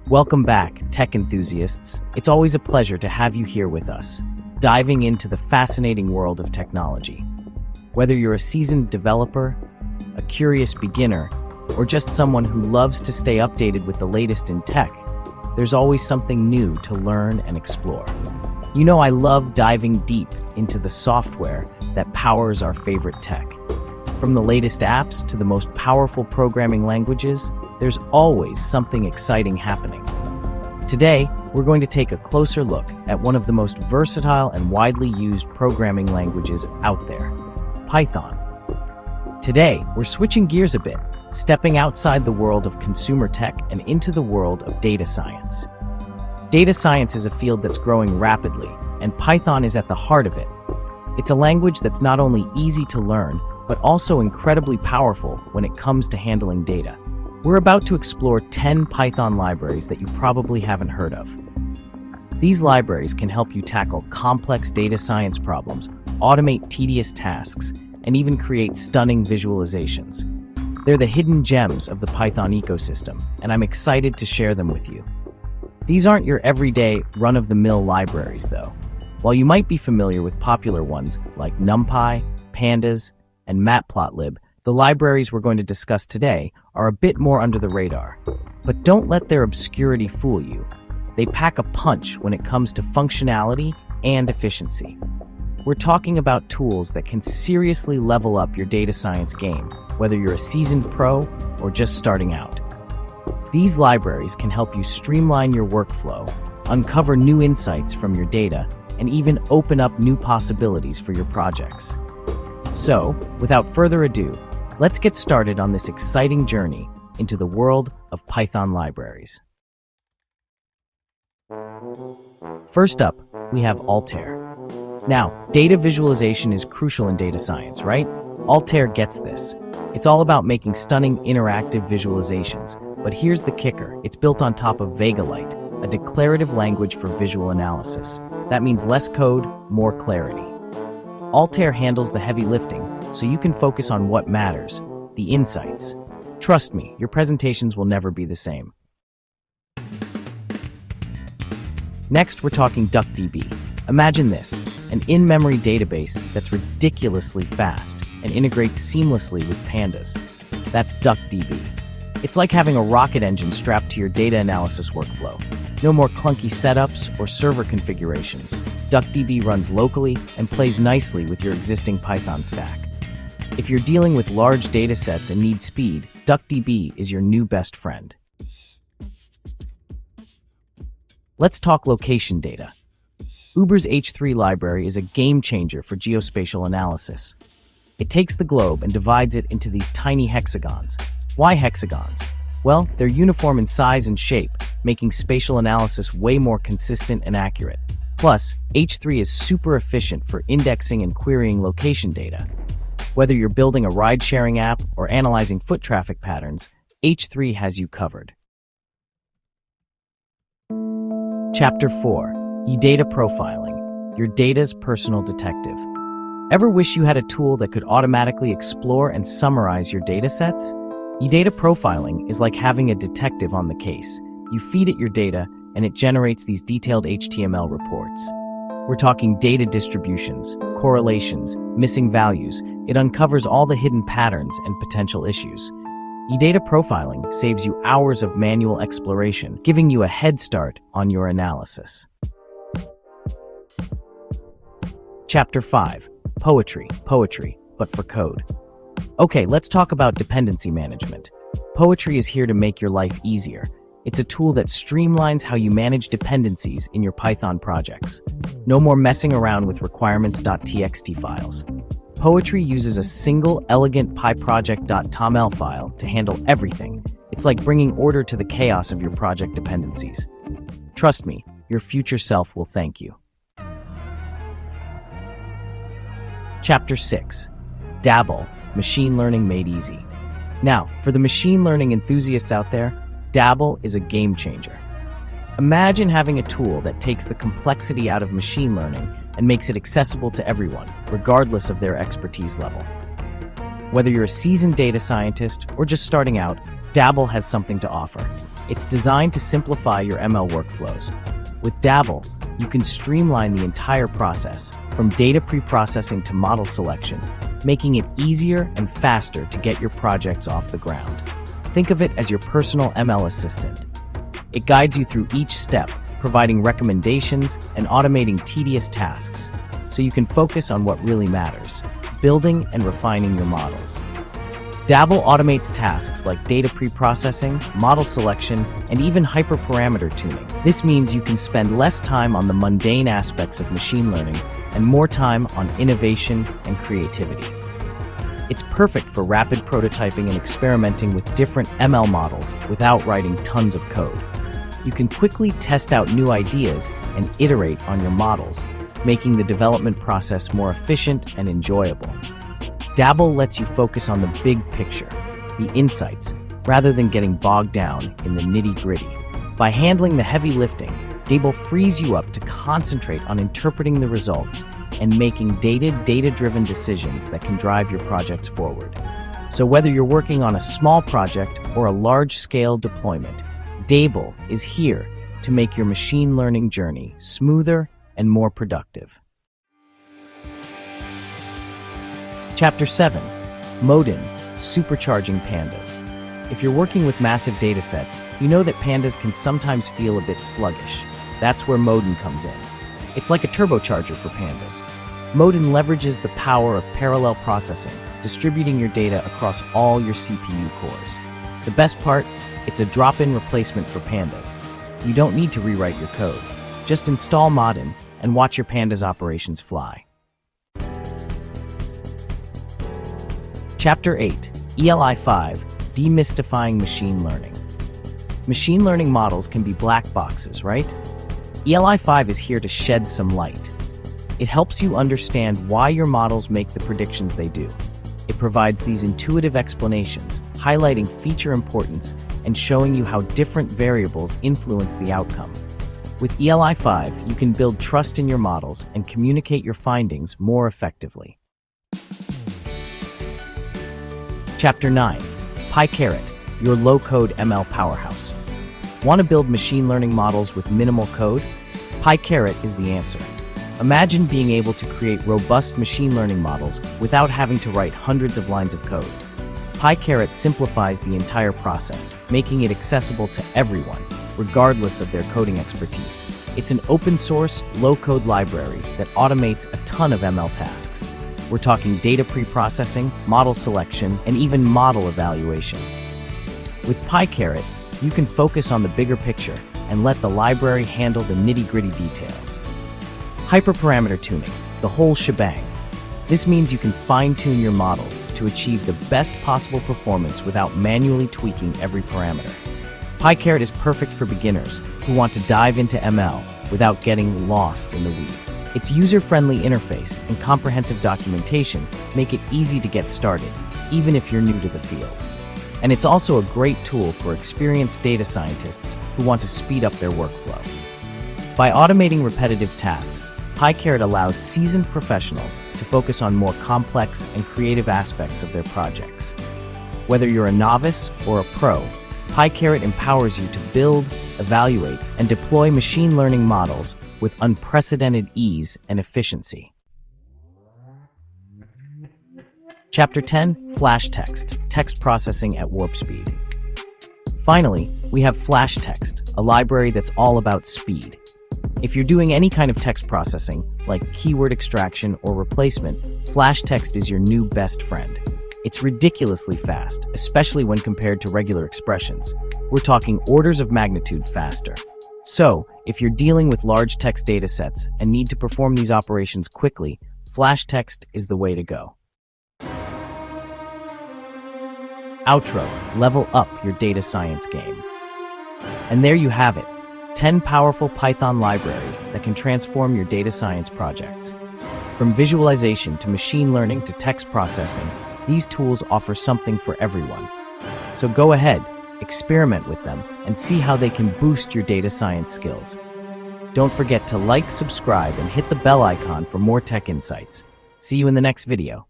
Welcome back, tech enthusiasts. It's always a pleasure to have you here with us, diving into the fascinating world of technology. Whether you're a seasoned developer, a curious beginner, or just someone who loves to stay updated with the latest in tech, there's always something new to learn and explore. You know, I love diving deep into the software that powers our favorite tech. From the latest apps to the most powerful programming languages, there's always something exciting happening. Today, we're going to take a closer look at one of the most versatile and widely used programming languages out there, Python. Today, we're switching gears a bit, stepping outside the world of consumer tech and into the world of data science. Data science is a field that's growing rapidly, and Python is at the heart of it. It's a language that's not only easy to learn, but also incredibly powerful when it comes to handling data. We're about to explore 10 Python libraries that you probably haven't heard of. These libraries can help you tackle complex data science problems, automate tedious tasks, and even create stunning visualizations. They're the hidden gems of the Python ecosystem, and I'm excited to share them with you. These aren't your everyday, run-of-the-mill libraries, though. While you might be familiar with popular ones like NumPy, Pandas, and Matplotlib, the libraries we're going to discuss today are a bit more under the radar. But don't let their obscurity fool you. They pack a punch when it comes to functionality and efficiency. We're talking about tools that can seriously level up your data science game, whether you're a seasoned pro or just starting out. These libraries can help you streamline your workflow, uncover new insights from your data, and even open up new possibilities for your projects. So, without further ado, let's get started on this exciting journey into the world of Python libraries. First up, we have Altair. Now, data visualization is crucial in data science, right? Altair gets this. It's all about making stunning interactive visualizations. But here's the kicker. It's built on top of VegaLite, a declarative language for visual analysis. That means less code, more clarity. Altair handles the heavy lifting, so you can focus on what matters, the insights. Trust me, your presentations will never be the same. Next, we're talking DuckDB. Imagine this, an in-memory database that's ridiculously fast and integrates seamlessly with Pandas. That's DuckDB. It's like having a rocket engine strapped to your data analysis workflow. No more clunky setups or server configurations. DuckDB runs locally and plays nicely with your existing Python stack. If you're dealing with large data sets and need speed, DuckDB is your new best friend. Let's talk location data. Uber's H3 library is a game changer for geospatial analysis. It takes the globe and divides it into these tiny hexagons. Why hexagons? Well, they're uniform in size and shape, making spatial analysis way more consistent and accurate. Plus, H3 is super efficient for indexing and querying location data. Whether you're building a ride-sharing app or analyzing foot traffic patterns, H3 has you covered. Chapter 4. Ydata Profiling, your data's personal detective. Ever wish you had a tool that could automatically explore and summarize your datasets? Ydata Profiling is like having a detective on the case. You feed it your data, and it generates these detailed HTML reports. We're talking data distributions, correlations, missing values. It uncovers all the hidden patterns and potential issues. Ydata Profiling saves you hours of manual exploration, giving you a head start on your analysis. Chapter 5. Poetry, but for code. Okay, let's talk about dependency management. Poetry is here to make your life easier. It's a tool that streamlines how you manage dependencies in your Python projects. No more messing around with requirements.txt files. Poetry uses a single, elegant pyproject.toml file to handle everything. It's like bringing order to the chaos of your project dependencies. Trust me, your future self will thank you. Chapter 6. Dabble, machine learning made easy. Now, for the machine learning enthusiasts out there, Dabble is a game changer. Imagine having a tool that takes the complexity out of machine learning and makes it accessible to everyone, regardless of their expertise level. Whether you're a seasoned data scientist or just starting out, Dabble has something to offer. It's designed to simplify your ML workflows. With Dabble, you can streamline the entire process, from data pre-processing to model selection, making it easier and faster to get your projects off the ground. Think of it as your personal ML assistant. It guides you through each step, providing recommendations and automating tedious tasks, so you can focus on what really matters, building and refining your models. Dabble automates tasks like data pre-processing, model selection, and even hyperparameter tuning. This means you can spend less time on the mundane aspects of machine learning and more time on innovation and creativity. It's perfect for rapid prototyping and experimenting with different ML models without writing tons of code. You can quickly test out new ideas and iterate on your models, making the development process more efficient and enjoyable. Dabble lets you focus on the big picture, the insights, rather than getting bogged down in the nitty-gritty. By handling the heavy lifting, Dabble frees you up to concentrate on interpreting the results and making data-driven decisions that can drive your projects forward. So whether you're working on a small project or a large-scale deployment, Dabble is here to make your machine learning journey smoother and more productive. Chapter 7. Modin, Supercharging Pandas. If you're working with massive datasets, you know that pandas can sometimes feel a bit sluggish. That's where Modin comes in. It's like a turbocharger for pandas. Modin leverages the power of parallel processing, distributing your data across all your CPU cores. The best part? It's a drop-in replacement for pandas. You don't need to rewrite your code. Just install Modin and watch your pandas operations fly. Chapter 8. ELI 5. Demystifying Machine Learning. Machine learning models can be black boxes, right? ELI 5 is here to shed some light. It helps you understand why your models make the predictions they do. It provides these intuitive explanations, highlighting feature importance and showing you how different variables influence the outcome. With ELI 5, you can build trust in your models and communicate your findings more effectively. Chapter 9. PyCaret, your low-code ML powerhouse. Want to build machine learning models with minimal code? PyCaret is the answer. Imagine being able to create robust machine learning models without having to write hundreds of lines of code. PyCaret simplifies the entire process, making it accessible to everyone, regardless of their coding expertise. It's an open-source, low-code library that automates a ton of ML tasks. We're talking data pre-processing, model selection, and even model evaluation. With PyCaret, you can focus on the bigger picture and let the library handle the nitty-gritty details. Hyperparameter tuning, the whole shebang. This means you can fine-tune your models to achieve the best possible performance without manually tweaking every parameter. PyCaret is perfect for beginners who want to dive into ML without getting lost in the weeds. Its user-friendly interface and comprehensive documentation make it easy to get started, even if you're new to the field. And it's also a great tool for experienced data scientists who want to speed up their workflow. By automating repetitive tasks, PyCaret allows seasoned professionals to focus on more complex and creative aspects of their projects. Whether you're a novice or a pro, PyCaret empowers you to build, evaluate, and deploy machine learning models with unprecedented ease and efficiency. Chapter 10. Flash Text, text processing at warp speed. Finally, we have Flash Text, a library that's all about speed. If you're doing any kind of text processing, like keyword extraction or replacement, Flash Text is your new best friend. It's ridiculously fast, especially when compared to regular expressions. We're talking orders of magnitude faster. So, if you're dealing with large text datasets and need to perform these operations quickly, Flash Text is the way to go. Outro, level up your data science game. And there you have it, 10 powerful Python libraries that can transform your data science projects. From visualization to machine learning to text processing, these tools offer something for everyone. So go ahead, experiment with them, and see how they can boost your data science skills. Don't forget to like, subscribe, and hit the bell icon for more tech insights. See you in the next video.